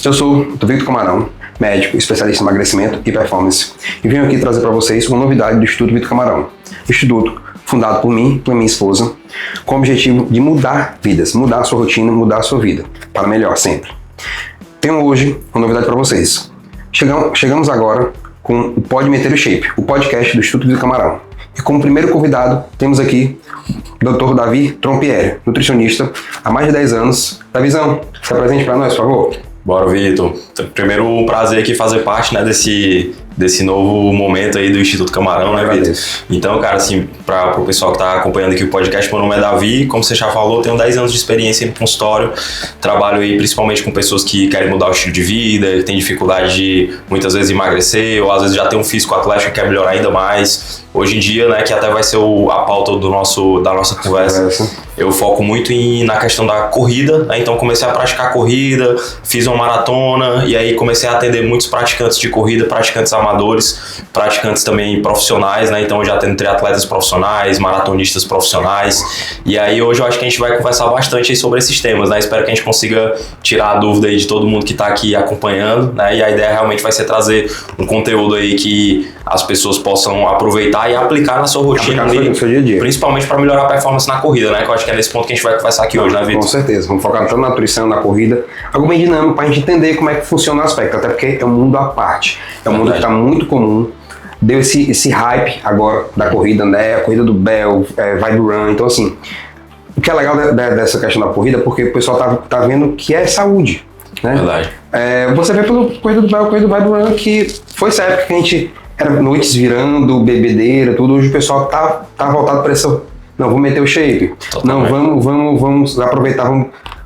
Eu sou o Victor Camarão, médico, especialista em emagrecimento e performance, e venho aqui trazer para vocês uma novidade do Instituto Victor Camarão. Instituto fundado por mim e pela minha esposa, com o objetivo de mudar vidas, mudar a sua rotina, mudar a sua vida, para melhor sempre. Tenho hoje uma novidade para vocês. Chegamos agora com o Pode Meter o Shape, o podcast do Instituto Victor Camarão. E como primeiro convidado, temos aqui o Dr. Davi Trompieri, nutricionista há mais de 10 anos. Davizão, se apresente para nós, por favor. Bora, Vitor. Primeiro, um prazer aqui fazer parte, né, desse novo momento aí do Instituto Camarão, né, Vitor? Então, cara, assim, para o pessoal que tá acompanhando aqui o podcast, meu nome é Davi, como você já falou, tenho 10 anos de experiência no consultório, trabalho aí principalmente com pessoas que querem mudar o estilo de vida, têm dificuldade de muitas vezes emagrecer, ou às vezes já tem um físico atlético e quer melhorar ainda mais. Hoje em dia, né, que até vai ser a pauta da nossa conversa, eu foco muito na questão da corrida, né? Então comecei a praticar corrida, fiz uma maratona e aí comecei a atender muitos praticantes de corrida, praticantes amadores, praticantes também profissionais, né? Então eu já atendo triatletas profissionais, maratonistas profissionais, e aí hoje eu acho que a gente vai conversar bastante aí sobre esses temas, né? Espero que a gente consiga tirar a dúvida aí de todo mundo que está aqui acompanhando, né? E a ideia realmente vai ser trazer um conteúdo aí que as pessoas possam aproveitar e aplicar na sua rotina, no seu dia a dia. Principalmente para melhorar a performance na corrida, né? Que eu acho que é nesse ponto que a gente vai conversar aqui hoje, né, Vitor? Com certeza, vamos focar tanto na nutrição, na corrida, algo bem dinâmico para a gente entender como é que funciona o aspecto, até porque é um mundo à parte, é um mundo que está muito comum, deu esse hype agora da corrida, né? A corrida do Bell, vai do Run, então assim, o que é legal dessa questão da corrida, porque o pessoal tá vendo que é saúde, né? Verdade. Você vê pelo corrida do Bell, corrida do Vai do Run, que foi essa época que a gente era noites virando, bebedeira, tudo. Hoje o pessoal tá voltado para essa. Não, vamos meter o shape. Totalmente. Não, vamos aproveitar,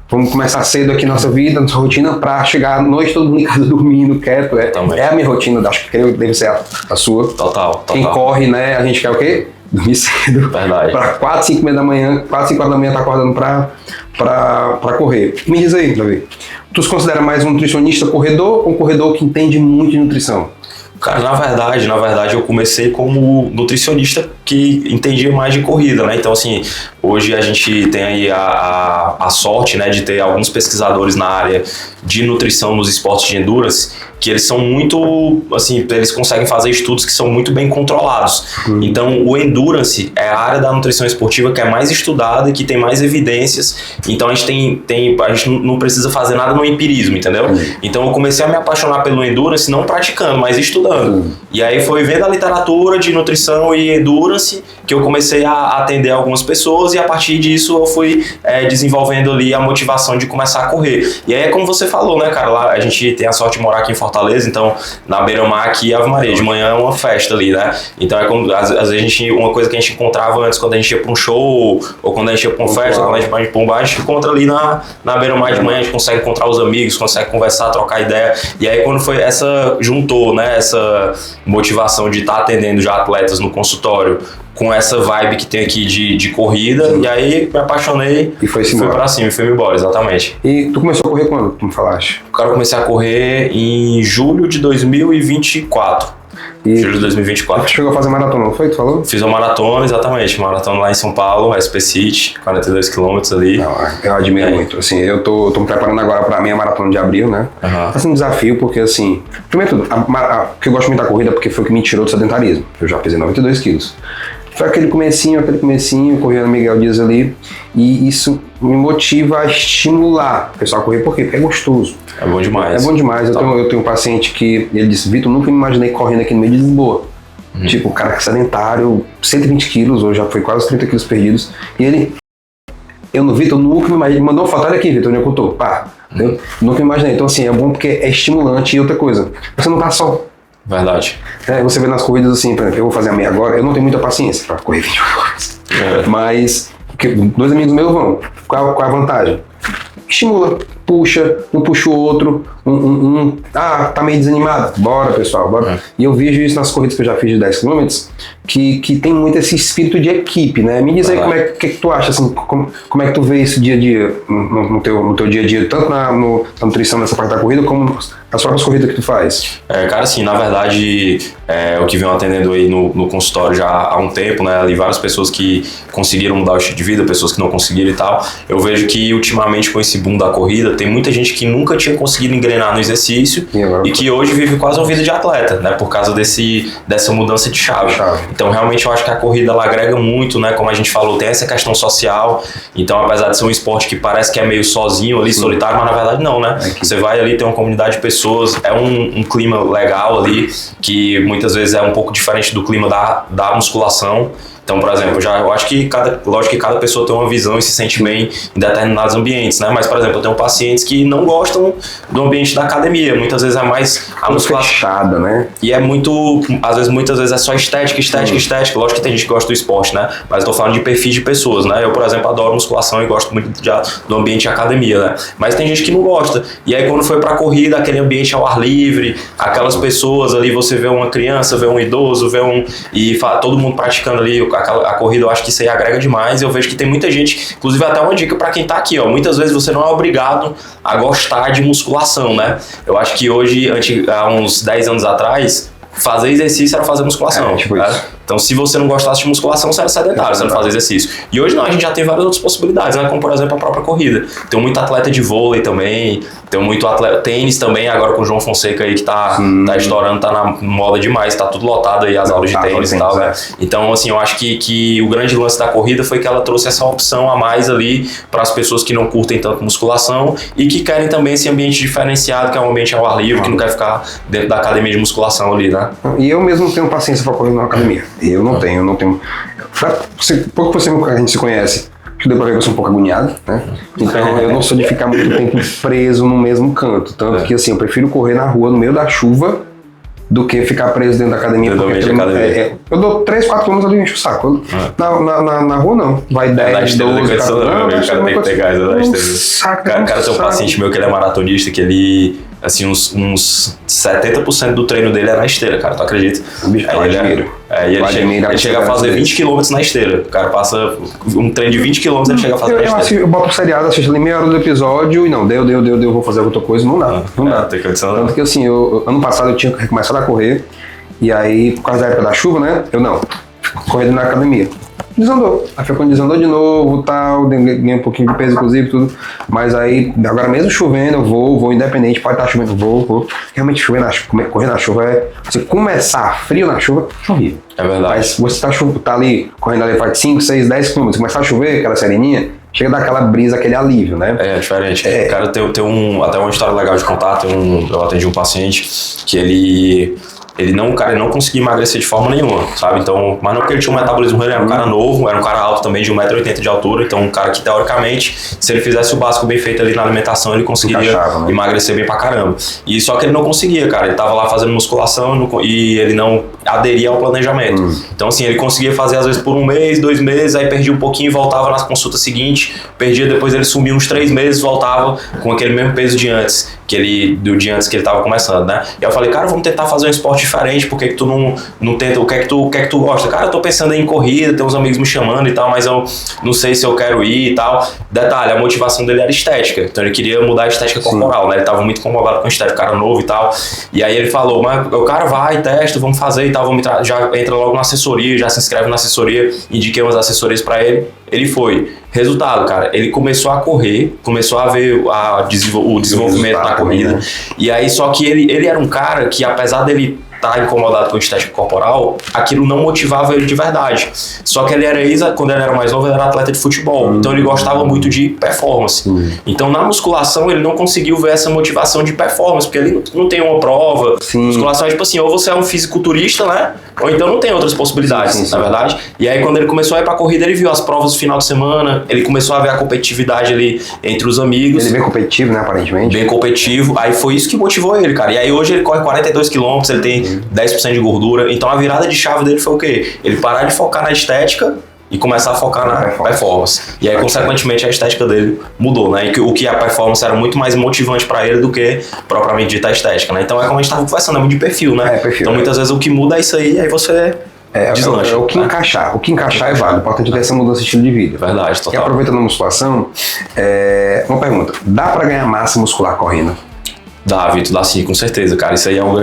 vamos começar cedo aqui nossa vida, nossa rotina, para chegar à noite todo mundo em casa dormindo, quieto. É a minha rotina, acho que deve ser a sua. Total. Quem corre, né? A gente quer o quê? Dormir cedo. Verdade. Para 4, 5 da manhã, 4, 5 horas da manhã tá acordando para correr. Me diz aí, Davi. Tu se considera mais um nutricionista corredor ou um corredor que entende muito de nutrição? Cara, na verdade, eu comecei como nutricionista que entendia mais de corrida, né? Então, assim, hoje a gente tem aí a sorte, né, de ter alguns pesquisadores na área de nutrição nos esportes de endurance, que eles são muito, assim, eles conseguem fazer estudos que são muito bem controlados. Então, o endurance é a área da nutrição esportiva que é mais estudada e que tem mais evidências. Então, a gente a gente não precisa fazer nada no empirismo, entendeu? Então, eu comecei a me apaixonar pelo endurance, não praticando, mas estudando. E aí foi vendo a literatura de nutrição e endurance que eu comecei a atender algumas pessoas, e a partir disso eu fui desenvolvendo ali a motivação de começar a correr. E aí é como você falou, né, cara? Lá a gente tem a sorte de morar aqui em Fortaleza, então na beira-mar aqui, Ave Maria, de manhã é uma festa ali, né? Então é como, às vezes uma coisa que a gente encontrava antes quando a gente ia pra um show, ou quando a gente ia pra uma festa, ou quando a gente ia pra um bar, a gente encontra ali na beira-mar de manhã, a gente consegue encontrar os amigos, consegue conversar, trocar ideia. E aí quando foi juntou, né, essa motivação de estar atendendo já atletas no consultório, com essa vibe que tem aqui de corrida, e aí me apaixonei e fui pra cima, e fui embora, exatamente. E tu começou a correr quando, tu me falaste? Cara, eu comecei a correr em julho de 2024. Julho de 2024. Chegou a fazer maratona, não foi? Tu falou? Fiz uma maratona, exatamente. Maratona lá em São Paulo, SP City, 42 km ali. Não, eu admiro muito. Assim, eu tô me preparando agora pra minha maratona de abril, né? Tá sendo um desafio, porque assim... Primeiro tudo, porque eu gosto muito da corrida, porque foi o que me tirou do sedentarismo. Eu já pesei 92 quilos. Foi aquele comecinho, correndo Miguel Dias ali, e isso me motiva a estimular o pessoal a correr, por quê? Porque é gostoso. É bom demais. É bom demais. Eu tenho um paciente que, ele disse, Vitor, nunca me imaginei correndo aqui no meio de Lisboa. Tipo, o cara sedentário, 120 quilos, hoje já foi quase 30 quilos perdidos, e ele, Vitor, nunca me imaginei, mandou uma foto, olha aqui, Vitor, onde eu tô, pá, nunca me imaginei. Então assim, é bom porque é estimulante. E outra coisa, você não tá só. Verdade. Você vê nas corridas assim, por exemplo, eu vou fazer a meia agora, eu não tenho muita paciência pra correr 20 horas. Mas, porque 2 amigos meus vão. Qual a vantagem? Estimula, puxa, um puxa o outro, tá meio desanimado, bora pessoal, bora. E eu vejo isso nas corridas que eu já fiz de 10 km, que tem muito esse espírito de equipe, né? Me diz aí como é que tu acha, assim, como é que tu vê isso dia a dia, no teu dia a dia, tanto na nutrição nessa parte da corrida, como as próprias corridas que tu faz? Cara, assim, na verdade, o que venho atendendo aí no consultório já há um tempo, né, ali várias pessoas que conseguiram mudar o estilo de vida, pessoas que não conseguiram e tal, eu vejo que ultimamente com esse boom da corrida, tem muita gente que nunca tinha conseguido engrenar no exercício e que hoje vive quase uma vida de atleta, né? Por causa dessa mudança de chave. Então, realmente, eu acho que a corrida ela agrega muito, né? Como a gente falou, tem essa questão social. Então, apesar de ser um esporte que parece que é meio sozinho ali, solitário, mas na verdade não, né? Você vai ali, tem uma comunidade de pessoas, é um clima legal ali, que muitas vezes é um pouco diferente do clima da musculação. Então, por exemplo, eu acho que lógico que cada pessoa tem uma visão e se sente bem em determinados ambientes, né? Mas, por exemplo, eu tenho pacientes que não gostam do ambiente da academia. Muitas vezes é mais a musculação fechada, né? E é muitas vezes é só estética. Lógico que tem gente que gosta do esporte, né? Mas eu tô falando de perfis de pessoas, né? Eu, por exemplo, adoro musculação e gosto muito do ambiente de academia, né? Mas tem gente que não gosta. E aí, quando foi pra corrida, aquele ambiente ao ar livre, aquelas pessoas ali, você vê uma criança, vê um idoso, todo mundo praticando ali a corrida, eu acho que isso aí agrega demais. Eu vejo que tem muita gente, inclusive até uma dica pra quem tá aqui, ó. Muitas vezes você não é obrigado a gostar de musculação, né? Eu acho que hoje, há uns 10 anos atrás, fazer exercício era fazer musculação. Então, se você não gostasse de musculação, você era sedentário, você não fazia exercício. E hoje não, a gente já tem várias outras possibilidades, né? Como, por exemplo, a própria corrida. Tem muito atleta de vôlei também, tem muito atleta tênis também, agora com o João Fonseca aí que tá estourando, tá na moda demais, tá tudo lotado aí as aulas de tênis e tal, né? Então, assim, eu acho que o grande lance da corrida foi que ela trouxe essa opção a mais ali para as pessoas que não curtem tanto musculação e que querem também esse ambiente diferenciado, que é um ambiente ao ar livre, que não quer ficar dentro da academia de musculação ali, né? E eu mesmo não tenho paciência para correr na academia. Eu não tenho. Pouco que a gente se conhece, acho que deu pra ver que eu sou um pouco agoniado, né? Então eu não sou de ficar muito tempo preso no mesmo canto. Tanto que assim, eu prefiro correr na rua no meio da chuva do que ficar preso dentro da academia. Eu dou 3, 4 km ali e encho o saco. Na rua não. Vai 10, 12, 14 Cara, tem um paciente meu que ele é maratonista, que ele, assim, uns 70% do treino dele é na esteira, cara, tu acredita? Ele chega a fazer 20 km na esteira. O cara passa um treino de 20 km, ele chega a fazer na esteira. Eu boto o seriado, assisto ali meia hora do episódio e não, deu, vou fazer outra coisa, não dá. Tem condição. Tanto que assim, ano passado eu tinha recomeçado a correr, e aí, por causa da época da chuva, né, correndo na academia. Desandou. Aí foi quando desandou de novo, tal, ganhei um pouquinho de peso, inclusive, tudo. Mas aí, agora mesmo chovendo, eu vou independente, pode estar chovendo, vou. Realmente correr na chuva você começar frio na chuva, é horrível. É verdade. Mas você tá ali, correndo ali, faz 5, 6, 10 km, começar a chover, aquela sereninha, chega a dar aquela brisa, aquele alívio, né? É diferente. Cara, tem até uma história legal de contar, eu atendi um paciente que ele não conseguia emagrecer de forma nenhuma, sabe? Então, mas não porque ele tinha um metabolismo ruim, ele era um cara novo, era um cara alto também, de 1,80 m de altura, então um cara que, teoricamente, se ele fizesse o básico bem feito ali na alimentação, ele conseguiria emagrecer bem pra caramba. E só que ele não conseguia, cara, ele tava lá fazendo musculação e ele não aderia ao planejamento. Então, assim, ele conseguia fazer às vezes por 1 mês, 2 meses, aí perdia um pouquinho e voltava nas consultas seguintes, perdia, depois ele sumia uns 3 meses, voltava com aquele mesmo peso de antes, do dia antes que ele tava começando, né? E eu falei, cara, vamos tentar fazer um esporte diferente, por que tu não tenta, o que é que tu gosta? Cara, eu tô pensando em corrida, tem uns amigos me chamando e tal, mas eu não sei se eu quero ir e tal. Detalhe, a motivação dele era estética, então ele queria mudar a estética corporal, né? Ele tava muito incomodado com a estética, cara novo e tal. E aí ele falou, mas o cara vai, testa, vamos fazer e tal, já entra logo na assessoria, já se inscreve na assessoria, indiquei umas assessorias pra ele. Ele foi. Resultado, cara, ele começou a correr, começou a ver o desenvolvimento na corrida. E aí, só que ele era um cara que, apesar dele estar incomodado com a estética corporal, aquilo não motivava ele de verdade. Só que quando ele era mais novo, ele era atleta de futebol. Então ele gostava muito de performance. Então na musculação ele não conseguiu ver essa motivação de performance, porque ele não tem uma prova. Musculação é tipo assim, ou você é um fisiculturista, né? Ou então não tem outras possibilidades, na verdade. E aí quando ele começou a ir pra corrida, ele viu as provas do final de semana, ele começou a ver a competitividade ali entre os amigos. Ele é bem competitivo, né, aparentemente. Bem competitivo. Aí foi isso que motivou ele, cara. E aí hoje ele corre 42 km, ele tem 10% de gordura. Então a virada de chave dele foi o quê? Ele parar de focar na estética e começar a focar na performance. E aí, consequentemente, a estética dele mudou, né? E o que a performance era muito mais motivante pra ele do que propriamente dita a estética, né? Então é como a gente tava conversando, é muito de perfil, né? Então muitas vezes o que muda é isso aí você deslancha. É o que encaixar. O que encaixar é válido. O importante é ter essa mudança de estilo de vida. Verdade, total. E aproveitando a musculação, uma pergunta. Dá pra ganhar massa muscular correndo? Dá, Vitor, dá sim, com certeza, cara. Isso aí é uma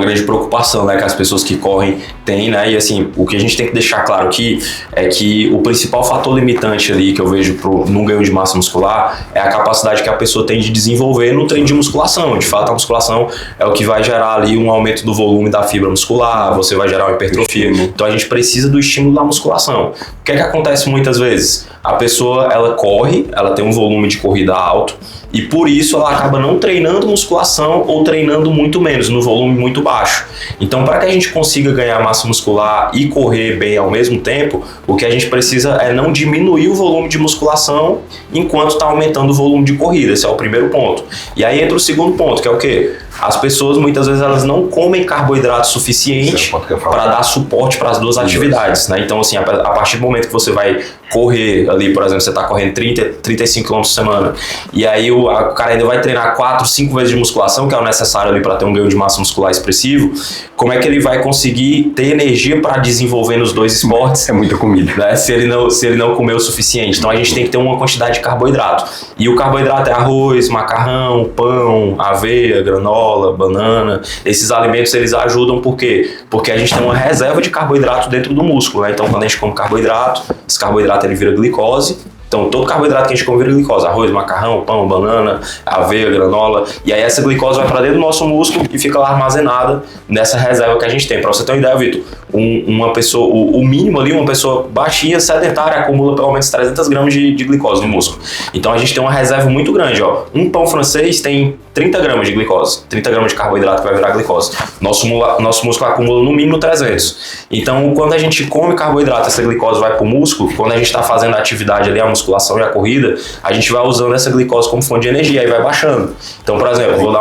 grande preocupação, né, que as pessoas que correm têm, né? E assim, o que a gente tem que deixar claro aqui é que o principal fator limitante ali que eu vejo no ganho de massa muscular é a capacidade que a pessoa tem de desenvolver no treino de musculação. De fato, a musculação é o que vai gerar ali um aumento do volume da fibra muscular, você vai gerar uma hipertrofia. Então a gente precisa do estímulo da musculação. O que é que acontece muitas vezes? A pessoa, ela corre, ela tem um volume de corrida alto, e por isso ela acaba não treinando musculação ou treinando muito menos, no volume muito baixo. Então, para que a gente consiga ganhar massa muscular e correr bem ao mesmo tempo, o que a gente precisa é não diminuir o volume de musculação enquanto está aumentando o volume de corrida. Esse é o primeiro ponto. E aí entra o segundo ponto, que é o quê? As pessoas, muitas vezes, elas não comem carboidrato suficiente para dar suporte para as duas atividades, né? Então, assim, a partir do momento que você vai correr ali, por exemplo, você está correndo 35 km por semana, e aí o cara ainda vai treinar 4, 5 vezes de musculação, que é o necessário ali para ter um ganho de massa muscular expressivo, como é que ele vai conseguir ter energia para desenvolver nos dois esportes? É muita comida. Né? Se ele não comer o suficiente. Então a gente tem que ter uma quantidade de carboidrato. E o carboidrato é arroz, macarrão, pão, aveia, granola, banana. Esses alimentos, eles ajudam por quê? Porque a gente tem uma reserva de carboidrato dentro do músculo, né? Então quando a gente come carboidrato, esse carboidrato ele vira glicose. Então, todo carboidrato que a gente come vira glicose. Arroz, macarrão, pão, banana, aveia, granola. E aí essa glicose vai para dentro do nosso músculo e fica lá armazenada nessa reserva que a gente tem. Para você ter uma ideia, Vitor, uma pessoa, o mínimo ali, uma pessoa baixinha, sedentária, acumula pelo menos 300 gramas de glicose no músculo. Então, a gente tem uma reserva muito grande. Ó. Um pão francês tem 30 gramas de glicose. 30 gramas de carboidrato que vai virar glicose. Nosso músculo acumula no mínimo 300. Então, quando a gente come carboidrato, essa glicose vai para o músculo. Quando a gente está fazendo a atividade ali, a musculação e a corrida, a gente vai usando essa glicose como fonte de energia e vai baixando. Então, por exemplo, vou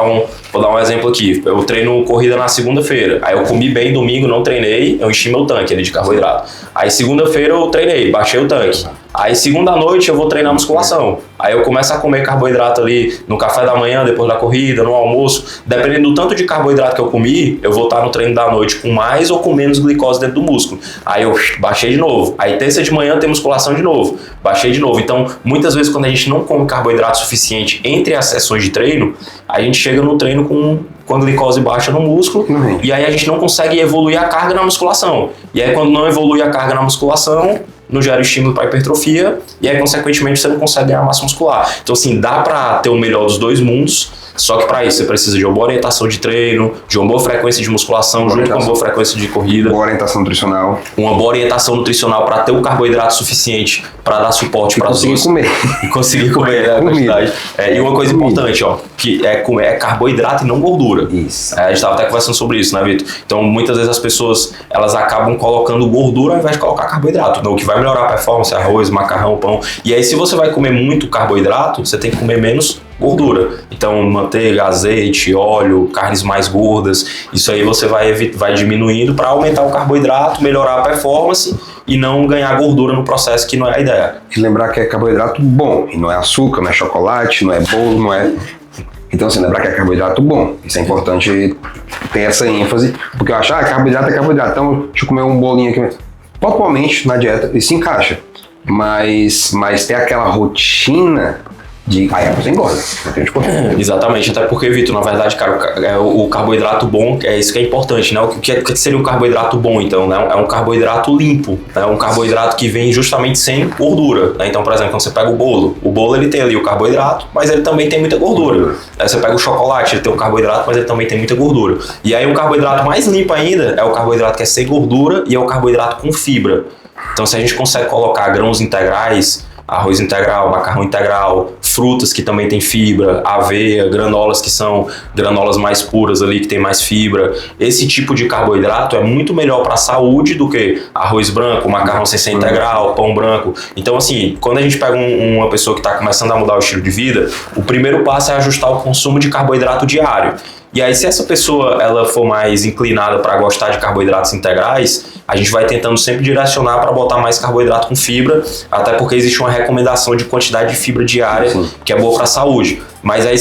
dar um exemplo aqui. Eu treino corrida na segunda-feira. Aí eu comi bem domingo, não treinei, eu enchi meu tanque ali de carboidrato. Aí segunda-feira eu treinei, baixei o tanque. Aí segunda noite eu vou treinar musculação. Aí eu começo a comer carboidrato ali no café da manhã, depois da corrida, no almoço. Dependendo do tanto de carboidrato que eu comi, eu vou estar no treino da noite com mais ou com menos glicose dentro do músculo. Aí eu baixei de novo. Aí terça de manhã tem musculação de novo. Baixei de novo. Então, muitas vezes quando a gente não come carboidrato suficiente entre as sessões de treino, a gente chega no treino com a glicose baixa no músculo, e aí a gente não consegue evoluir a carga na musculação. E aí quando não evolui a carga na musculação, não gera estímulo para hipertrofia, e aí consequentemente você não consegue ganhar massa muscular. Então assim, dá para ter o melhor dos dois mundos, só que para isso você precisa de uma boa orientação de treino, de uma boa frequência de musculação, junto com uma boa frequência de corrida. Boa orientação nutricional. Uma boa orientação nutricional para ter o carboidrato suficiente para dar suporte para as duas. Comer. E conseguir comer, né? Quantidade. E uma coisa importante, ó, que é carboidrato e não gordura. Isso. A gente estava até conversando sobre isso, né, Vitor? Então, muitas vezes as pessoas, elas acabam colocando gordura ao invés de colocar carboidrato. Não, o que vai melhorar a performance é arroz, macarrão, pão. E aí, se você vai comer muito carboidrato, você tem que comer menos gordura. Então, manteiga, azeite, óleo, carnes mais gordas, isso aí você vai diminuindo para aumentar o carboidrato, melhorar a performance e não ganhar gordura no processo, que não é a ideia. E lembrar que é carboidrato bom, e não é açúcar, não é chocolate, não é bolo, não é... Então, assim, lembrar que é carboidrato bom. Isso é importante ter essa ênfase, porque eu acho, carboidrato é carboidrato, então deixa eu comer um bolinho aqui. Pontualmente, na dieta, isso se encaixa. Mas ter aquela rotina de... Aí a pessoa engorda. Exatamente, até porque, Vitor, na verdade, cara, o carboidrato bom, é isso que é importante, né? O que seria um carboidrato bom, então, né? É um carboidrato limpo, né? Um carboidrato que vem justamente sem gordura, né? Então, por exemplo, quando você pega o bolo ele tem ali o carboidrato, mas ele também tem muita gordura. Aí você pega o chocolate, ele tem o carboidrato, mas ele também tem muita gordura. E aí um carboidrato mais limpo ainda é o carboidrato que é sem gordura e é o carboidrato com fibra. Então, se a gente consegue colocar grãos integrais, arroz integral, macarrão integral, frutas que também tem fibra, aveia, granolas que são granolas mais puras ali, que tem mais fibra. Esse tipo de carboidrato é muito melhor para a saúde do que arroz branco, macarrão sem ser integral, pão branco. Então, assim, quando a gente pega uma pessoa que está começando a mudar o estilo de vida, o primeiro passo é ajustar o consumo de carboidrato diário. E aí, se essa pessoa ela for mais inclinada para gostar de carboidratos integrais, a gente vai tentando sempre direcionar para botar mais carboidrato com fibra, até porque existe uma recomendação de quantidade de fibra diária, que é boa para a saúde. Mas aí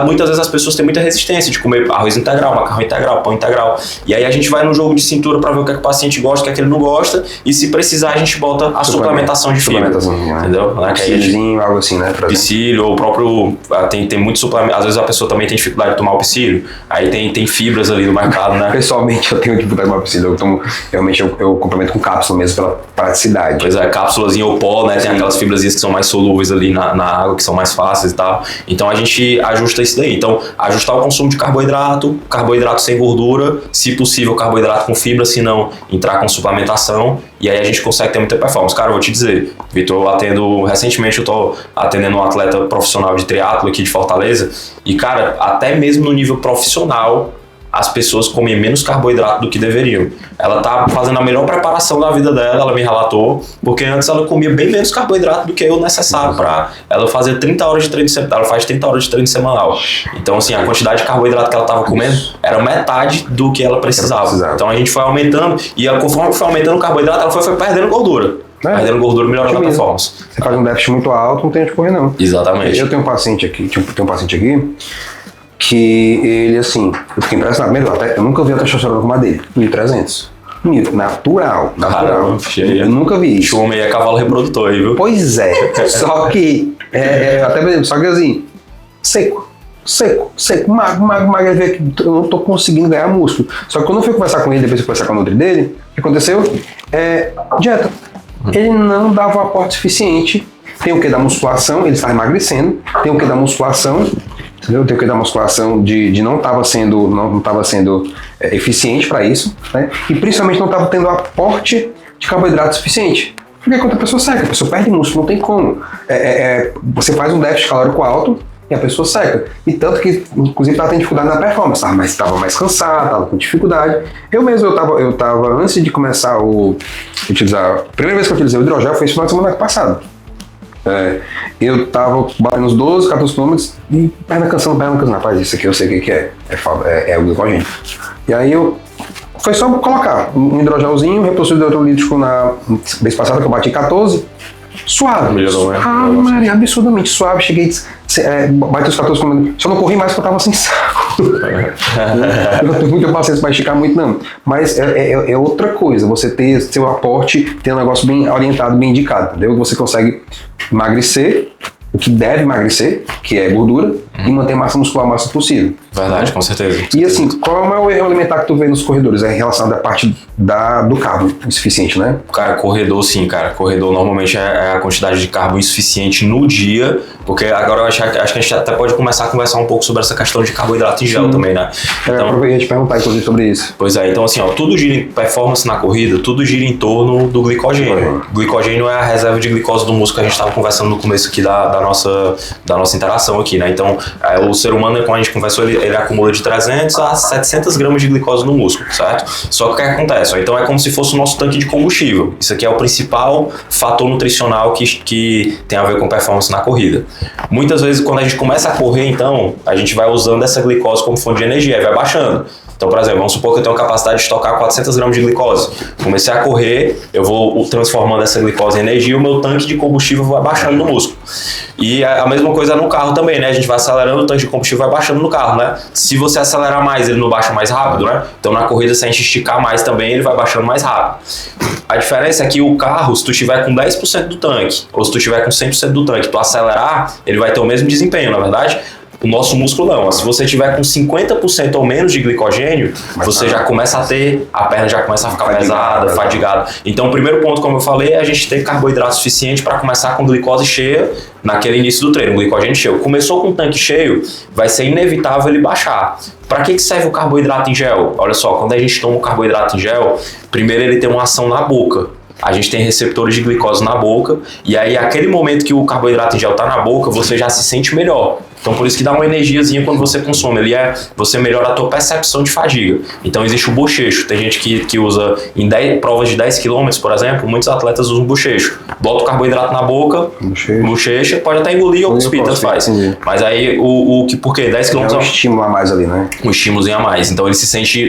muitas vezes as pessoas têm muita resistência de comer arroz integral, macarrão integral, pão integral. E aí a gente vai no jogo de cintura para ver o que, é que o paciente gosta, o que é que ele não gosta, e se precisar a gente bota a suplementação de fibra. Entendeu? Psyllium, algo assim, né? Psyllium, ou o próprio... Tem muito suplemento. Às vezes a pessoa também tem dificuldade de tomar o Psyllium. Aí tem fibras ali no mercado, né? Pessoalmente eu tenho dificuldade de tomar Psyllium. Realmente eu complemento com cápsula mesmo pela praticidade. Pois é, cápsulazinha ou pó, né? Tem aquelas fibrazinhas que são mais solúveis ali na água, que são mais fáceis e tal. Então a gente ajusta isso daí. Então, ajustar o consumo de carboidrato sem gordura, se possível carboidrato com fibra, se não, entrar com suplementação, e aí a gente consegue ter muita performance. Cara, eu vou te dizer, Vitor, recentemente eu tô atendendo um atleta profissional de triatlo aqui de Fortaleza, e cara, até mesmo no nível profissional, as pessoas comem menos carboidrato do que deveriam. Ela tá fazendo a melhor preparação da vida dela, ela me relatou, porque antes ela comia bem menos carboidrato do que o necessário para ela fazer 30 horas de treino semanal. Ela faz 30 horas de treino semanal. Então, assim, a quantidade de carboidrato que ela tava comendo era metade do que ela precisava. Então a gente foi aumentando, e conforme foi aumentando o carboidrato, ela foi perdendo gordura. Perdendo gordura, melhorando a performance. Você faz um déficit muito alto, não tem onde correr, não. Exatamente. Eu tenho um paciente aqui, que ele, assim, eu fiquei impressionado. Eu nunca vi a testosterona como a dele, 1.300. Natural. Caramba, eu nunca vi isso. O homem é cavalo reprodutor aí, viu? Pois é, só que, assim, seco, magro, eu não tô conseguindo ganhar músculo. Só que quando eu fui conversar com ele, depois de conversar com a nutri dele, o que aconteceu? Dieta. Ele não dava um aporte suficiente. Tem o que da musculação, ele está emagrecendo, tem o que da musculação, entendeu? Tem o que da musculação de não estava sendo eficiente para isso, né? E principalmente não estava tendo aporte de carboidrato suficiente. Porque quando a pessoa seca, a pessoa perde músculo, não tem como. Você faz um déficit calórico alto e a pessoa seca. E tanto que, inclusive, estava tendo dificuldade na performance, estava mais cansado, estava com dificuldade. Eu estava antes de começar a primeira vez que eu utilizei o hidrogel foi esse final de semana passado. Eu tava batendo uns 12, 14 km e perna cansando. Rapaz, isso aqui eu sei o que é. É o glicogênio. E aí foi só colocar um hidrogelzinho, repulsor de eletrolítico na vez passada que eu bati 14. Suave. Melhorou, né? Maria, absurdamente suave. Cheguei, bati os 14 km. Só não corri mais porque eu tava sem saco. Eu não tenho muita paciência para esticar muito, não. Mas é outra coisa. Você ter seu aporte, ter um negócio bem orientado, bem indicado, entendeu? Você consegue emagrecer o que deve emagrecer, que é gordura, e manter a massa muscular o máximo possível. Verdade, né? com certeza. E assim, qual é o maior erro alimentar que tu vê nos corredores? É relacionado à parte do carbo insuficiente, né? Cara, corredor sim, cara. Corredor normalmente é a quantidade de carbo insuficiente no dia, porque agora eu acho que a gente até pode começar a conversar um pouco sobre essa questão de carboidrato em gel também, né? Então, eu ia te perguntar, inclusive, sobre isso. Pois é, então assim, tudo gira em performance na corrida, tudo gira em torno do glicogênio. O glicogênio é a reserva de glicose do músculo que a gente estava conversando no começo aqui da nossa interação aqui, né? Então, o ser humano, como a gente conversou, ele acumula de 300 a 700 gramas de glicose no músculo, certo? Só que o que acontece? Então, é como se fosse o nosso tanque de combustível. Isso aqui é o principal fator nutricional que tem a ver com performance na corrida. Muitas vezes, quando a gente começa a correr, então, a gente vai usando essa glicose como fonte de energia e vai baixando. Então, por exemplo, vamos supor que eu tenho a capacidade de estocar 400 gramas de glicose. Comecei a correr, eu vou transformando essa glicose em energia e o meu tanque de combustível vai baixando no músculo. E a mesma coisa no carro também, né? A gente vai acelerando, o tanque de combustível vai baixando no carro, né? Se você acelerar mais, ele não baixa mais rápido, né? Então, na corrida, se a gente esticar mais também, ele vai baixando mais rápido. A diferença é que o carro, se tu tiver com 10% do tanque, ou se tu tiver com 100% do tanque, tu acelerar, ele vai ter o mesmo desempenho, na verdade. O nosso músculo não. Se você tiver com 50% ou menos de glicogênio, você já começa a perna já começa a ficar pesada, fadigada. Então, o primeiro ponto, como eu falei, é a gente ter carboidrato suficiente para começar com glicose cheia naquele início do treino, glicogênio cheio. Começou com o tanque cheio, vai ser inevitável ele baixar. Para que serve o carboidrato em gel? Olha só, quando a gente toma o carboidrato em gel, primeiro ele tem uma ação na boca. A gente tem receptores de glicose na boca, e aí aquele momento que o carboidrato em gel está na boca, você já se sente melhor. Então por isso que dá uma energiazinha quando você consome. Você melhora a tua percepção de fadiga. Então existe o bochecho. Tem gente que usa em provas de 10 km, por exemplo, muitos atletas usam bochecho. Bota o carboidrato na boca, bochecha, pode até engolir ou cuspir, tanto faz. Mas aí por quê? 10 km é um estímulo a mais ali, né? Um estímulozinho a mais. Então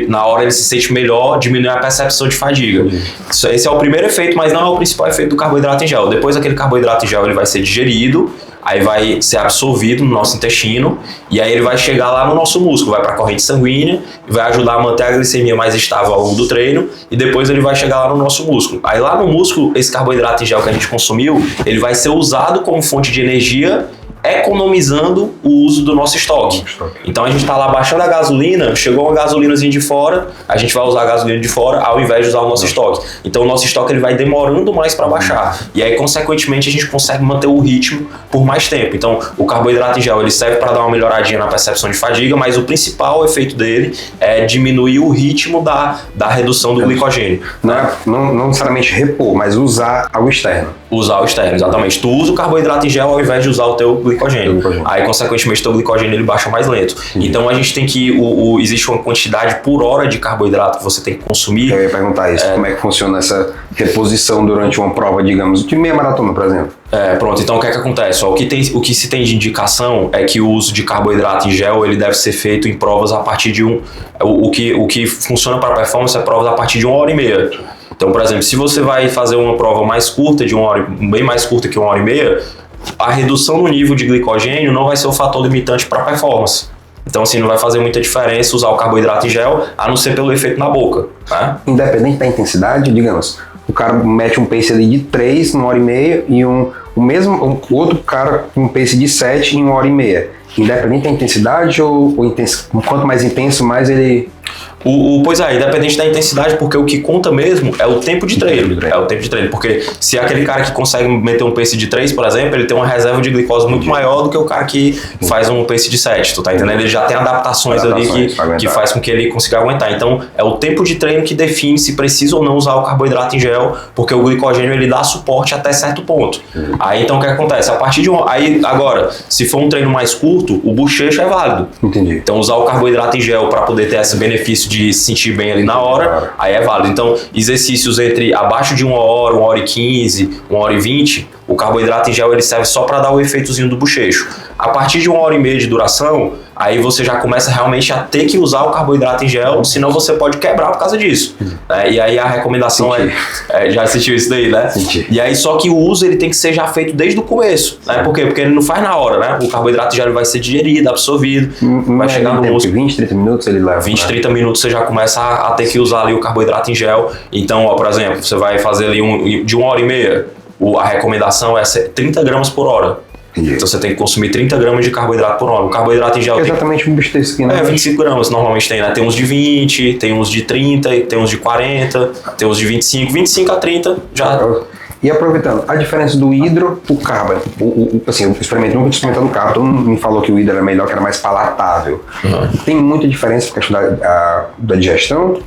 na hora ele se sente melhor, diminui a percepção de fadiga. Esse é o primeiro efeito, mas não é o principal efeito do carboidrato em gel. Depois aquele carboidrato em gel ele vai ser digerido, aí vai ser absorvido no nosso intestino e aí ele vai chegar lá no nosso músculo, vai para a corrente sanguínea e vai ajudar a manter a glicemia mais estável ao longo do treino e depois ele vai chegar lá no nosso músculo. Aí lá no músculo, esse carboidrato em gel que a gente consumiu, ele vai ser usado como fonte de energia, economizando o uso do nosso estoque. Então a gente está lá baixando a gasolina, chegou uma gasolinazinha de fora, a gente vai usar a gasolina de fora ao invés de usar o nosso estoque. Então o nosso estoque ele vai demorando mais para baixar. E aí, consequentemente, a gente consegue manter o ritmo por mais tempo. Então o carboidrato em gel ele serve para dar uma melhoradinha na percepção de fadiga, mas o principal efeito dele é diminuir o ritmo da redução do glicogênio. Não necessariamente repor, mas usar algo externo. Usar o externo, exatamente. Tu usa o carboidrato em gel ao invés de usar o teu glicogênio. Aí, consequentemente, o teu glicogênio ele baixa mais lento. Então, a gente tem que... existe uma quantidade por hora de carboidrato que você tem que consumir. Eu ia perguntar isso. Como é que funciona essa reposição durante uma prova, digamos, de meia maratona, por exemplo? Pronto. Então, o que é que acontece? O que se tem de indicação é que o uso de carboidrato em gel ele deve ser feito em provas a partir de o que funciona para performance é provas a partir de 1h30. Então, por exemplo, se você vai fazer uma prova mais curta, de 1 hora, bem mais curta que 1h30, a redução no nível de glicogênio não vai ser o fator limitante para a performance. Então, assim, não vai fazer muita diferença usar o carboidrato em gel, a não ser pelo efeito na boca. Né? Independente da intensidade, digamos, o cara mete um pace ali de 3 em 1h30 e o outro cara com um pace de 7 em 1h30. Independente da intensidade ou quanto mais intenso, mais ele... Pois é, independente da intensidade, porque o que conta mesmo é o tempo de treino. É o tempo de treino, porque se aquele cara que consegue meter um pace de 3, por exemplo, ele tem uma reserva de glicose muito maior do que o cara que faz um pace de 7, tu tá entendendo? Ele já tem adaptações ali que faz com que ele consiga aguentar. Então, é o tempo de treino que define se precisa ou não usar o carboidrato em gel, porque o glicogênio ele dá suporte até certo ponto. Aí, então, o que acontece? A partir de agora, se for um treino mais curto, o bochecho é válido. Entendi. Então, usar o carboidrato em gel para poder ter esse benefício de se sentir bem ali na hora, aí é válido. Então, exercícios abaixo de 1 hora, 1h15, 1h20, o carboidrato em gel ele serve só para dar o efeitozinho do bochecho. A partir de 1h30 de duração, aí você já começa realmente a ter que usar o carboidrato em gel, senão você pode quebrar por causa disso. E aí a recomendação já assistiu isso daí, né? E aí só que o uso ele tem que ser já feito desde o começo. Né? Por quê? Porque ele não faz na hora, né? O carboidrato já vai ser digerido, absorvido, vai chegar no músculo. 20, 30 minutos ele leva. 20, 30 minutos você já começa a ter que usar ali o carboidrato em gel. Então, por exemplo, você vai fazer ali de 1h30, a recomendação é 30 gramas por hora. Entendi. Então você tem que consumir 30 gramas de carboidrato por hora. O carboidrato em gel exatamente um bicho desse aqui, né? 25 gramas normalmente tem, né? Tem uns de 20, tem uns de 30, tem uns de 40, tem uns de 25 a 30 já. E aproveitando, a diferença do hidro pro carbo, assim, eu nunca experimentando o carbo, todo mundo me falou que o hidro era melhor, que era mais palatável. Tem muita diferença por questão da digestão?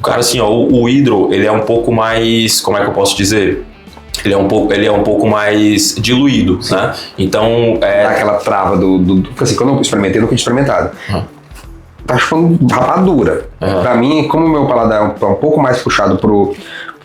Cara, assim, ó, o hidro, ele é um pouco mais, como é que eu posso dizer? Ele é um pouco mais diluído, né? Então... Dá aquela trava assim, quando eu experimentei, eu nunca tinha experimentado. Tá chupando rapadura. Pra mim, como o meu paladar é um pouco mais puxado pro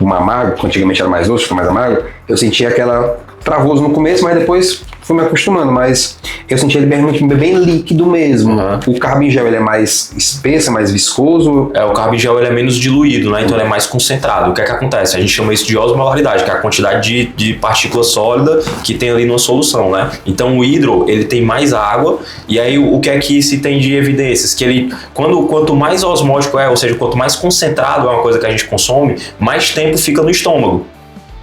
amargo, que antigamente era mais doce, ficou mais amargo, eu sentia aquela travoso no começo, mas depois fui me acostumando, mas eu senti ele bem líquido mesmo. O carbo em gel ele é mais espesso, mais viscoso. O carbo em gel ele é menos diluído, né? Então ele é mais concentrado. O que é que acontece? A gente chama isso de osmolaridade, que é a quantidade de partícula sólida que tem ali numa solução, né? Então o hidro, ele tem mais água, e aí o que é que se tem de evidências? Que ele, quanto mais osmótico ou seja, quanto mais concentrado é uma coisa que a gente consome, mais tempo fica no estômago.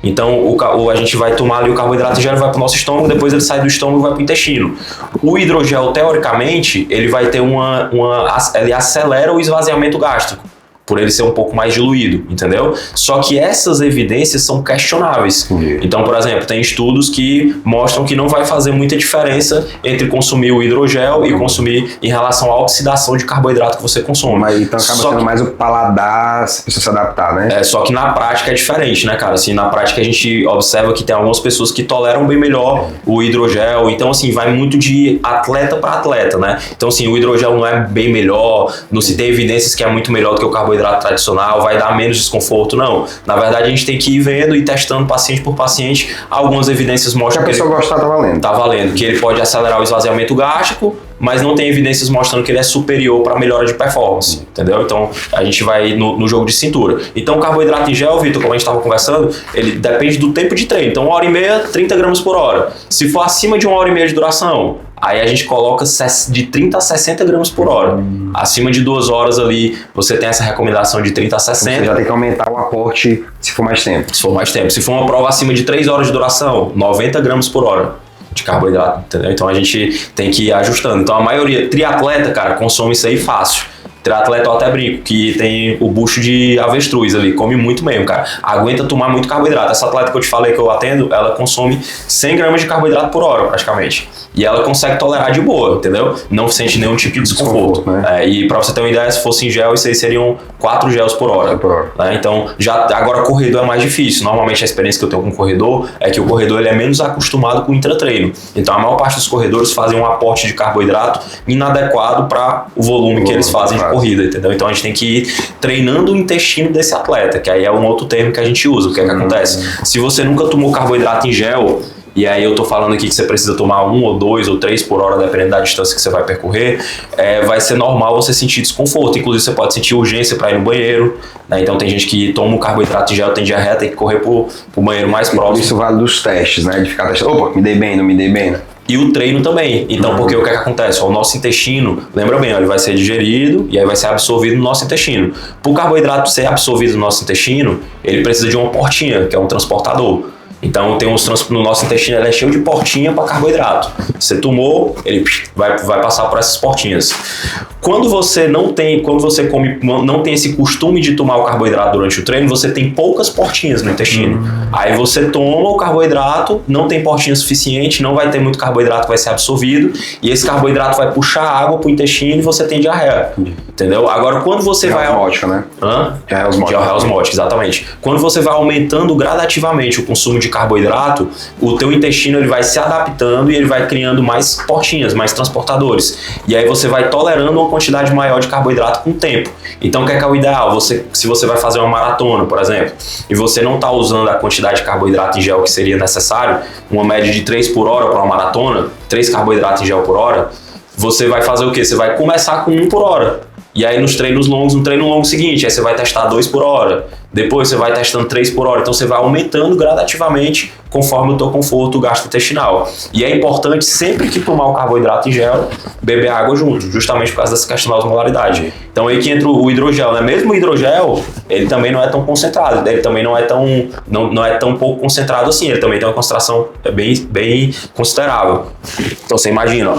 Então a gente vai tomar ali o carboidrato em gel, vai para o nosso estômago, depois ele sai do estômago e vai para o intestino. O hidrogel, teoricamente, ele vai ter ele acelera o esvaziamento gástrico. por ele ser um pouco mais diluído, entendeu? Só que essas evidências são questionáveis. Então, por exemplo, tem estudos que mostram que não vai fazer muita diferença entre consumir o hidrogel e consumir em relação à oxidação de carboidrato que você consome. Mas então acaba sendo mais o paladar, se você se adaptar, né? Só que na prática é diferente, né, cara? Assim, na prática a gente observa que tem algumas pessoas que toleram bem melhor o hidrogel. Então, assim, vai muito de atleta para atleta, né? Então, assim, o hidrogel não é bem melhor, não se tem evidências que é muito melhor do que o carboidrato tradicional, vai dar menos desconforto, não. Na verdade, a gente tem que ir vendo e testando paciente por paciente. Algumas evidências mostram que a pessoa gostar, tá valendo. Tá valendo, que ele pode acelerar o esvaziamento gástrico, mas não tem evidências mostrando que ele é superior para melhora de performance, entendeu? Então, a gente vai no jogo de cintura. Então, o carboidrato em gel, Vitor, como a gente estava conversando, ele depende do tempo de treino. Então, 1h30, 30 gramas por hora. Se for acima de 1h30 de duração, aí a gente coloca de 30 a 60 gramas por hora. Acima de 2 horas ali, você tem essa recomendação de 30 a 60. Você já tem que aumentar o aporte se for mais tempo. Se for mais tempo. Se for uma prova acima de 3 horas de duração, 90 gramas por hora de carboidrato, entendeu? Então a gente tem que ir ajustando. Então a maioria, triatleta, cara, consome isso aí fácil. Triatleta eu até brinco, que tem o bucho de avestruz ali, come muito mesmo, cara. Aguenta tomar muito carboidrato. Essa atleta que eu te falei que eu atendo, ela consome 100 gramas de carboidrato por hora, praticamente. E ela consegue tolerar de boa, entendeu? Não sente nenhum tipo de desconforto. Né? E pra você ter uma ideia, se fosse em gel, isso aí seriam 4 gels por hora. Né? Então, agora corredor é mais difícil. Normalmente a experiência que eu tenho com o corredor é que o corredor ele é menos acostumado com o intratreino. Então, a maior parte dos corredores fazem um aporte de carboidrato inadequado para o volume que eles fazem de corrida, entendeu? Então, a gente tem que ir treinando o intestino desse atleta, que aí é um outro termo que a gente usa. O que é que acontece? Se você nunca tomou carboidrato em gel, e aí eu tô falando aqui que você precisa tomar 1 ou 2 ou 3 por hora, dependendo da distância que você vai percorrer, vai ser normal você sentir desconforto. Inclusive você pode sentir urgência para ir no banheiro, né? Então tem gente que toma um carboidrato em gel, tem diarreia, tem que correr pro banheiro mais próximo. Isso vale dos testes, né? De ficar testando, opa, me dei bem, não me dei bem, né? E o treino também. Então, porque o que acontece? O nosso intestino, lembra bem, ele vai ser digerido e aí vai ser absorvido no nosso intestino. Para o carboidrato ser absorvido no nosso intestino, ele precisa de uma portinha, que é um transportador. Então no nosso intestino ele é cheio de portinha para carboidrato. Você tomou, ele vai passar por essas portinhas. Quando você não tem esse costume de tomar o carboidrato durante o treino, você tem poucas portinhas no intestino. Aí você toma o carboidrato, não tem portinha suficiente, não vai ter muito carboidrato que vai ser absorvido, e esse carboidrato vai puxar água pro intestino e você tem diarreia. Entendeu? Agora, quando você vai... osmótica, né? Diarreia osmótica, exatamente. Quando você vai aumentando gradativamente o consumo de carboidrato, o teu intestino ele vai se adaptando e ele vai criando mais portinhas, mais transportadores. E aí você vai tolerando uma quantidade maior de carboidrato com o tempo. Então, o que é o ideal? Se você vai fazer uma maratona, por exemplo, e você não está usando a quantidade de carboidrato em gel que seria necessário, uma média de 3 por hora para uma maratona, 3 carboidratos em gel por hora, você vai fazer o quê? Você vai começar com 1 por hora. E aí nos treinos longos, no treino longo seguinte, aí você vai testar 2 por hora, depois você vai testando 3 por hora, então você vai aumentando gradativamente conforme o teu conforto gastrointestinal. E é importante sempre que tomar o carboidrato em gel, beber água junto, justamente por causa dessa questão da osmolaridade. Então aí que entra o hidrogel, né? Mesmo o hidrogel, ele também não é tão concentrado, ele também não é tão pouco concentrado assim, ele também tem uma concentração bem considerável. Então você imagina, ó.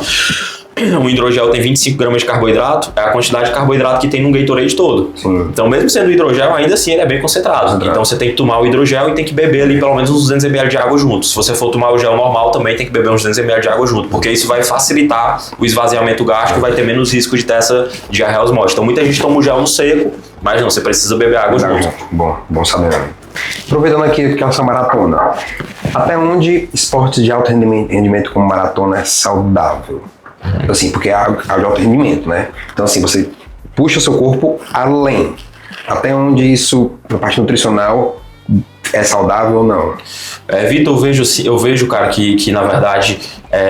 O hidrogel tem 25 gramas de carboidrato, é a quantidade de carboidrato que tem num Gatorade todo. Sim. Então, mesmo sendo hidrogel, ainda assim ele é bem concentrado. Então, você tem que tomar o hidrogel e tem que beber ali pelo menos uns 200 ml de água junto. Se você for tomar o gel normal, também tem que beber uns 200 ml de água junto, porque isso vai facilitar o esvaziamento gástrico e vai ter menos risco de ter essa diarreia osmótica. Então, muita gente toma o gel no seco, mas não, você precisa beber água junto. Bom saber. Aproveitando aqui que é essa maratona, até onde esportes de alto rendimento como maratona é saudável? Assim, porque é algo de alto rendimento, né? Então, assim, você puxa o seu corpo além. Até onde isso, na parte nutricional, é saudável ou não? Vitor, eu vejo, cara, que na verdade,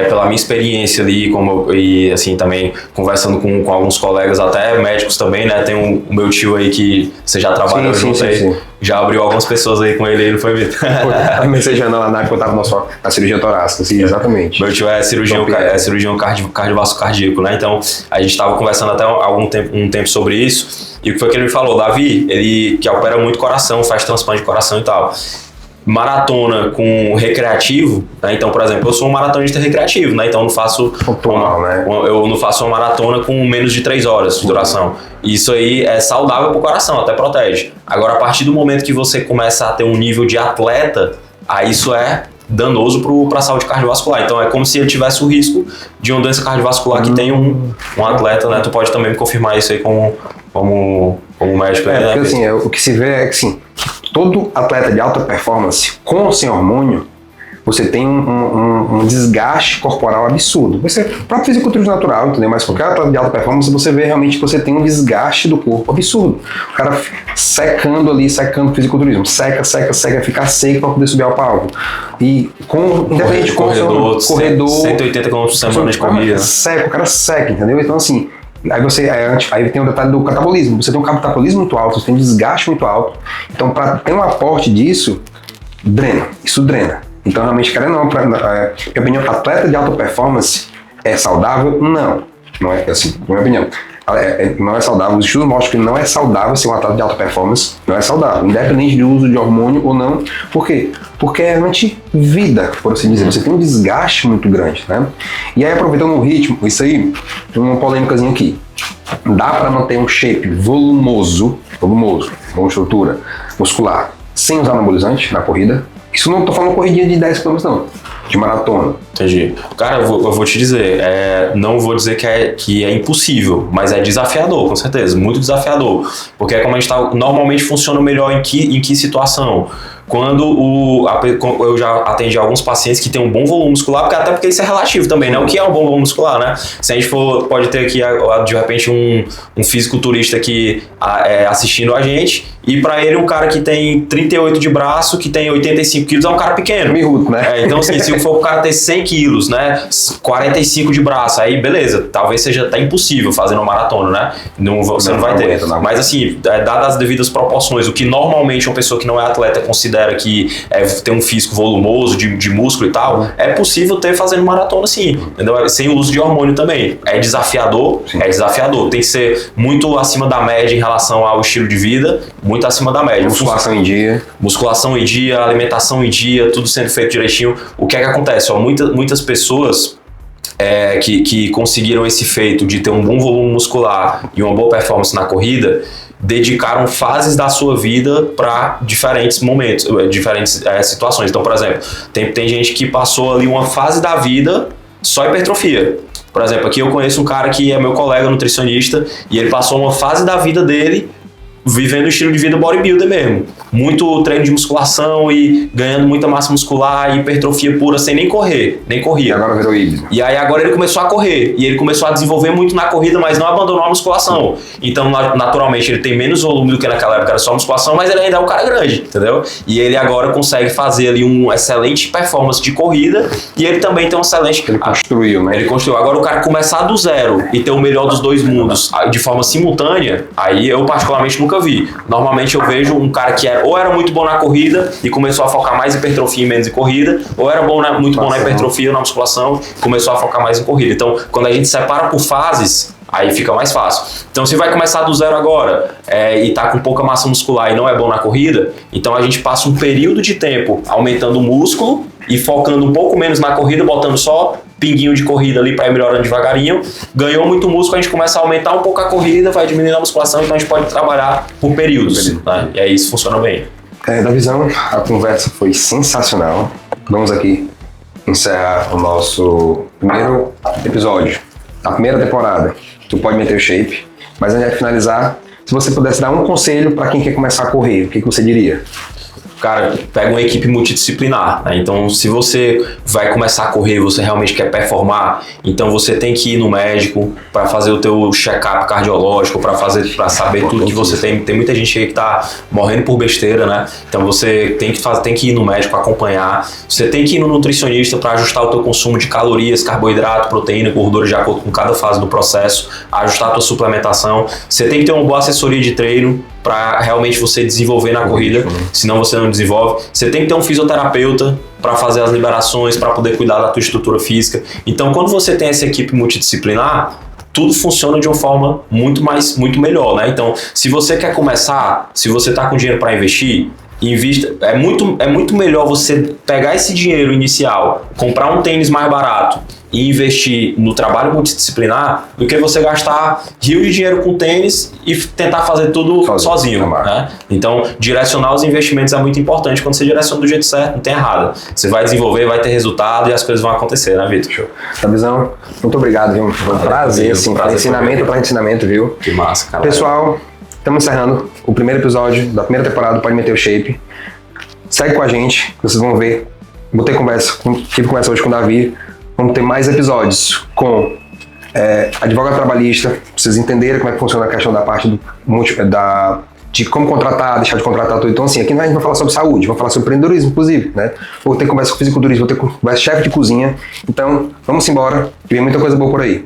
pela minha experiência ali, e assim, também conversando com alguns colegas, até médicos também, né? Tem o meu tio aí que você já trabalhou junto aí. Sim. Já abriu algumas pessoas aí com ele, não foi, Vitor? Tá mensagando lá na época eu tava na cirurgia torácica, sim, exatamente. Meu tio é cirurgião cardiovascular cardíaco, né? Então, a gente tava conversando até um tempo sobre isso. E o que foi que ele me falou? Davi, ele que opera muito coração, faz transplante de coração e tal. maratona com recreativo, né? Então, por exemplo, eu sou um maratonista recreativo, né? Então eu não faço eu não faço uma maratona com menos de 3 horas de duração. Isso aí é saudável pro coração, até protege. Agora, a partir do momento que você começa a ter um nível de atleta, aí isso é danoso para a saúde cardiovascular. Então é como se ele tivesse o risco de uma doença cardiovascular que tem um atleta, né? Tu pode também me confirmar isso aí como médico. Porque assim, o que se vê é que assim, todo atleta de alta performance com ou sem hormônio, você tem um desgaste corporal absurdo. O próprio fisiculturismo natural, entendeu? Mas qualquer atleta de alta performance, você vê realmente que você tem um desgaste do corpo absurdo. O cara secando o fisiculturismo. Seca, fica seco para poder subir ao palco. E independente com corredor 180 km por semana de corrida. O cara seca, entendeu? Então assim, aí tem o detalhe do catabolismo. Você tem um catabolismo muito alto, você tem um desgaste muito alto. Então, para ter um aporte disso, isso drena. Então, realmente, cara, não, minha opinião, atleta de alta performance é saudável? Não é assim, na minha opinião. Não é saudável, os estudos mostram que não é saudável ser um atleta de alta performance, não é saudável, independente do uso de hormônio ou não. Por quê? Porque é anti-vida, por assim dizer, você tem um desgaste muito grande, né? E aí, aproveitando o ritmo, isso aí, tem uma polêmicazinha aqui. Dá para manter um shape volumoso, com estrutura muscular, sem usar anabolizante na corrida? Isso não tô falando corridinha de 10 km não, de maratona. Entendi. Cara, eu vou te dizer, não vou dizer que é impossível, mas é desafiador, com certeza, muito desafiador. Porque como a gente normalmente funciona melhor em que situação? Quando eu já atendi alguns pacientes que têm um bom volume muscular, porque isso é relativo também, né? O que é um bom volume muscular, né? Se a gente pode ter aqui, de repente, um fisiculturista aqui assistindo a gente, e para ele um cara que tem 38 de braço, que tem 85 quilos, é um cara pequeno. Miúdo, né? Então, assim, se for o cara ter 100 quilos, né? 45 de braço, aí beleza, talvez seja até impossível fazer uma maratona, né? Você não vai ter. Mas assim, dadas as devidas proporções, o que normalmente uma pessoa que não é atleta considera que tem um físico volumoso, de músculo e tal, é possível ter fazendo maratona sim, entendeu? Sem o uso de hormônio também. É desafiador? Sim. É desafiador. Tem que ser muito acima da média em relação ao estilo de vida, muito acima da média. Musculação em dia, alimentação em dia, tudo sendo feito direitinho. O que é que acontece? Muitas pessoas que conseguiram esse feito de ter um bom volume muscular e uma boa performance na corrida, dedicaram fases da sua vida para diferentes momentos, diferentes situações. Então, por exemplo, tem gente que passou ali uma fase da vida só hipertrofia. Por exemplo, aqui eu conheço um cara que é meu colega nutricionista e ele passou uma fase da vida dele vivendo o estilo de vida bodybuilder mesmo. Muito treino de musculação e ganhando muita massa muscular e hipertrofia pura sem nem correr, nem corria. E agora virou híbrido. E aí agora ele começou a correr e ele começou a desenvolver muito na corrida, mas não abandonou a musculação. Então, naturalmente, ele tem menos volume do que naquela época era só musculação, mas ele ainda é um cara grande, entendeu? E ele agora consegue fazer ali uma excelente performance de corrida e ele também tem um excelente... Ele construiu, né? Ele construiu. Agora o cara começar do zero e ter o melhor dos dois mundos de forma simultânea, aí eu particularmente nunca vi. Normalmente eu vejo um cara que ou era muito bom na corrida e começou a focar mais em hipertrofia e menos em corrida, ou era muito bom na hipertrofia ou na musculação e começou a focar mais em corrida. Então, quando a gente separa por fases, aí fica mais fácil. Então, se vai começar do zero agora e tá com pouca massa muscular e não é bom na corrida, então a gente passa um período de tempo aumentando o músculo e focando um pouco menos na corrida, botando só pinguinho de corrida ali para ir melhorando devagarinho. Ganhou muito músculo, a gente começa a aumentar um pouco a corrida, vai diminuindo a musculação, então a gente pode trabalhar por períodos. Né? E aí isso funciona bem. Davizão, a conversa foi sensacional. Vamos aqui encerrar o nosso primeiro episódio da primeira temporada. Tu pode meter o shape, mas antes de finalizar, se você pudesse dar um conselho para quem quer começar a correr, o que você diria? Cara, pega uma equipe multidisciplinar, né? Então, se você vai começar a correr, você realmente quer performar, então você tem que ir no médico para fazer o teu check-up cardiológico, para saber tudo que você tem. Tem muita gente aí que tá morrendo por besteira, né? Então você tem que ir no médico acompanhar. Você tem que ir no nutricionista para ajustar o teu consumo de calorias, carboidrato, proteína, gordura de acordo com cada fase do processo, ajustar a tua suplementação. Você tem que ter uma boa assessoria de treino para realmente você desenvolver na corrida, senão você não desenvolve. Você tem que ter um fisioterapeuta para fazer as liberações, para poder cuidar da tua estrutura física. Então, quando você tem essa equipe multidisciplinar, tudo funciona de uma forma muito melhor, né? Então, se você quer começar, se você está com dinheiro para investir, invista. É muito melhor você pegar esse dinheiro inicial, comprar um tênis mais barato e investir no trabalho multidisciplinar do que você gastar rios de dinheiro com tênis e tentar fazer tudo sozinho, né? Então, direcionar os investimentos é muito importante. Quando você direciona do jeito certo, não tem errado. Você vai desenvolver, vai ter resultado e as coisas vão acontecer, né, Vitor? Show. Tá, Visão? Muito obrigado, viu? Foi um prazer, assim, para ensinamento, viu? Que massa, cara. Pessoal, estamos encerrando o primeiro episódio da primeira temporada do Pode Meter o Shape. Segue com a gente, vocês vão ver. Tive conversa hoje com o Davi. Vamos ter mais episódios com advogado trabalhista, pra vocês entenderem como é que funciona a questão da parte de como contratar, deixar de contratar tudo. Então, assim, aqui a gente vai falar sobre saúde, vamos falar sobre empreendedorismo, inclusive, né? Vou ter conversa com fisiculturismo, vou ter conversa com chefe de cozinha. Então, vamos embora, que vem muita coisa boa por aí.